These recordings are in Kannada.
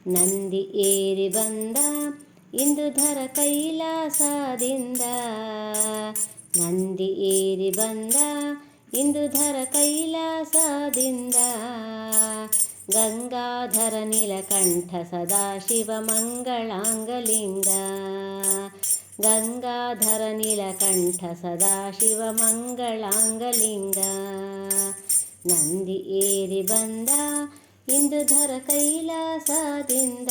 ನಂದಿ ಏರಿ ಬಂದ ಇಂದು ಧರ ಕೈಲಾಸದಿಂದ. ನಂದಿ ಏರಿ ಬಂದ ಇಂದು ಧರ ಕೈಲಾಸದಿಂದ. ಗಂಗಾಧರ ನೀಲಕಂಠ ಸದಾಶಿವ ಮಂಗಳಾಂಗಲಿಂಗ. ಗಂಗಾಧರ ನೀಲಕಂಠ ಸದಾಶಿವ ಮಂಗಳಾಂಗಲಿಂಗ. ನಂದಿ ಏರಿ ಬಂದ ಇಂದು ಧರ ಕೈಲಾಸದಿಂದ.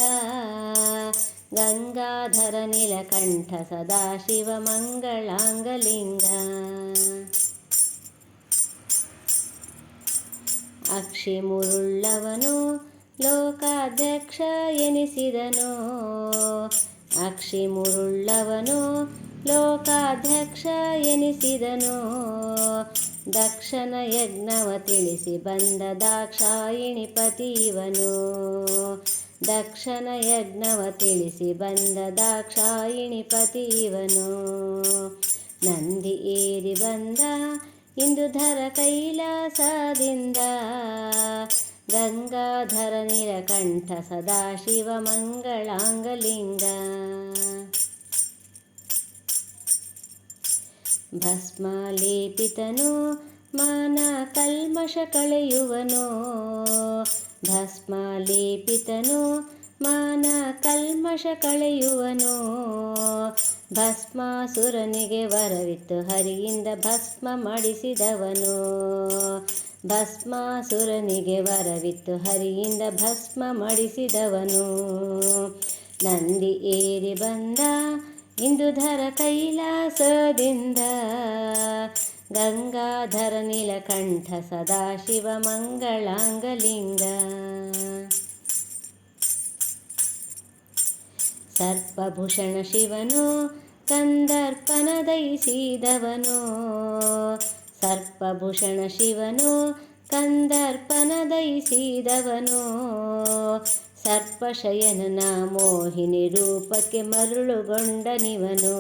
ಗಂಗಾಧರ ನೀಲಕಂಠ ಸದಾಶಿವ ಮಂಗಳಾಂಗಲಿಂಗ. ಅಕ್ಷಿಮುರುಳ್ಳವನು ಲೋಕಾಧ್ಯಕ್ಷ ಎನಿಸಿದನು. ಅಕ್ಷಿಮುರುಳ್ಳವನು ಲೋಕಾಧ್ಯಕ್ಷ ಎನಿಸಿದನು. ದಕ್ಷನ ಯಜ್ಞವ ತಿಳಿಸಿ ಬಂದ ದಾಕ್ಷಾಯಿಣಿ ಪತಿ ಇವನು. ದಕ್ಷನ ಯಜ್ಞವ ತಿಳಿಸಿ ಬಂದ ದಾಕ್ಷಾಯಿಣಿ ಪತಿ ಇವನು. ನಂದಿ ಏರಿ ಬಂದ ಇಂದು ಧರ ಕೈಲಾಸದಿಂದ. ಗಂಗಾಧರ ನೀಲಕಂಠ ಸದಾಶಿವ ಮಂಗಳಾಂಗಲಿಂಗ. ಭಸ್ಮ ಲೇಪಿತನು ಮಾನ ಕಲ್ಮಶ ಕಳೆಯುವನು. ಭಸ್ಮ ಲೇಪಿತನು ಮಾನ ಕಲ್ಮಶ ಕಳೆಯುವನು. ಭಸ್ಮಾಸುರನಿಗೆ ವರವಿತ್ತು ಹರಿಯಿಂದ ಭಸ್ಮ ಮಾಡಿಸಿದವನು. ಭಸ್ಮಾಸುರನಿಗೆ ವರವಿತ್ತು ಹರಿಯಿಂದ ಭಸ್ಮ ಮಾಡಿಸಿದವನು. ನಂದಿ ಏರಿ ಬಂದ ಇಂದು ಧರ ಕೈಲಾಸದಿಂದ. ಗಂಗಾಧರ ನೀಲಕಂಠ ಸದಾಶಿವ ಮಂಗಳಾಂಗಲಿಂಗ. ಸರ್ಪಭೂಷಣ ಶಿವನು ಕಂದರ್ಪನ ದಯಿಸಿದವನು. ಸರ್ಪಭೂಷಣ ಶಿವನು ಕಂದರ್ಪನ ದಯಿಸಿದವನು. ಸರ್ಪಶಯನನ ಮೋಹಿನಿ ರೂಪಕ್ಕೆ ಮರುಳುಗೊಂಡನಿವನು.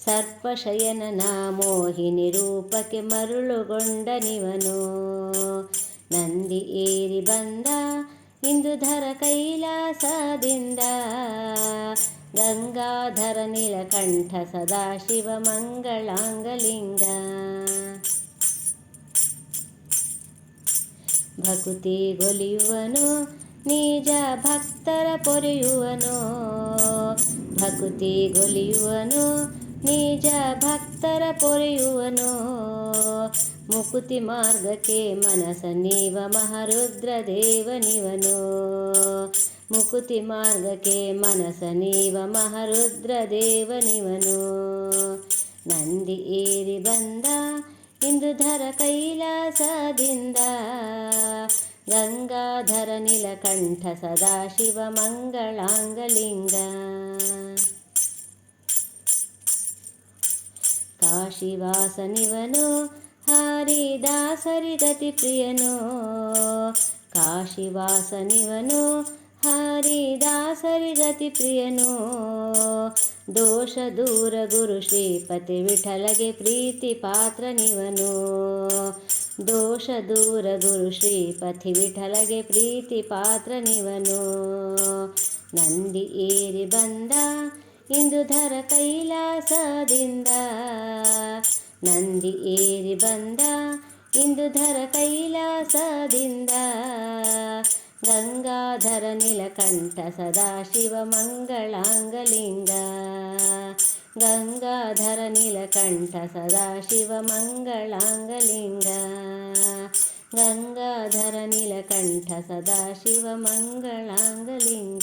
ಸರ್ಪಶಯನನ ಮೋಹಿನಿ ರೂಪಕ್ಕೆ ಮರುಳುಗೊಂಡನಿವನು. ನಂದಿ ಏರಿ ಬಂದ ಇಂದು ಧರ ಕೈಲಾಸದಿಂದ. ಗಂಗಾಧರ ನೀಲಕಂಠ ಸದಾಶಿವ ಮಂಗಳಾಂಗಲಿಂಗ. ಭಕುತಿಗೊಲಿಯುವನು ನಿಜ ಭಕ್ತರ ಪೊರೆಯುವನು. ಭಕುತಿಗೊಲಿಯುವನು ನಿಜ ಭಕ್ತರ ಪೊರೆಯುವನು. ಮುಕುತಿ ಮಾರ್ಗಕ್ಕೆ ಮನಸ ನೀವ ಮಹಾರುದ್ರ ದೇವನಿವನು. ಮುಕುತಿ ಮಾರ್ಗಕ್ಕೆ ಮನಸ ನೀವ ಮಹಾರುದ್ರ ದೇವನಿವನು. ನಂದಿ ಏರಿ ಬಂದ ಇಂದು ಧರ ಕೈಲಾಸದಿಂದ. ಗಂಗಾಧರ ನೀಲಕಂಠ ಸದಾಶಿವ ಮಂಗಳಾಂಗಲಿಂಗ. ಕಾಶಿವಾಸನಿವನು ಹರಿದಾಸರಿಗತಿ ಪ್ರಿಯನು. ಕಾಶಿವಾಸನಿವನು ಹರಿದಾಸರಿಗತಿ ಪ್ರಿಯನು. ದೋಷ ದೂರ ಗುರು ಶ್ರೀಪತಿ ವಿಠಲಗೆ ಪ್ರೀತಿ ಪಾತ್ರನಿವನು. ದೋಷ ದೂರ ಗುರು ಶ್ರೀಪತಿ ವಿಠಲಗೆ ಪ್ರೀತಿ ಪಾತ್ರನಿವನು. ನಂದಿ ಏರಿ ಬಂದ ಇಂದು ಧರ ಕೈಲಾಸದಿಂದ. ನಂದಿ ಏರಿ ಬಂದ ಇಂದು ಧರ ಕೈಲಾಸದಿಂದ. ಗಂಗಾಧರ ನೀಲಕಂಠ ಸದಾಶಿವ ಮಂಗಳಾಂಗಲಿಂಗ. ಗಂಗಾಧರ ನೀಲಕಂಠ ಸದಾಶಿವ ಮಂಗಳಾಂಗಲಿಂಗ. ಗಂಗಾಧರ ನೀಲಕಂಠ ಸದಾಶಿವ ಮಂಗಳಾಂಗಲಿಂಗ.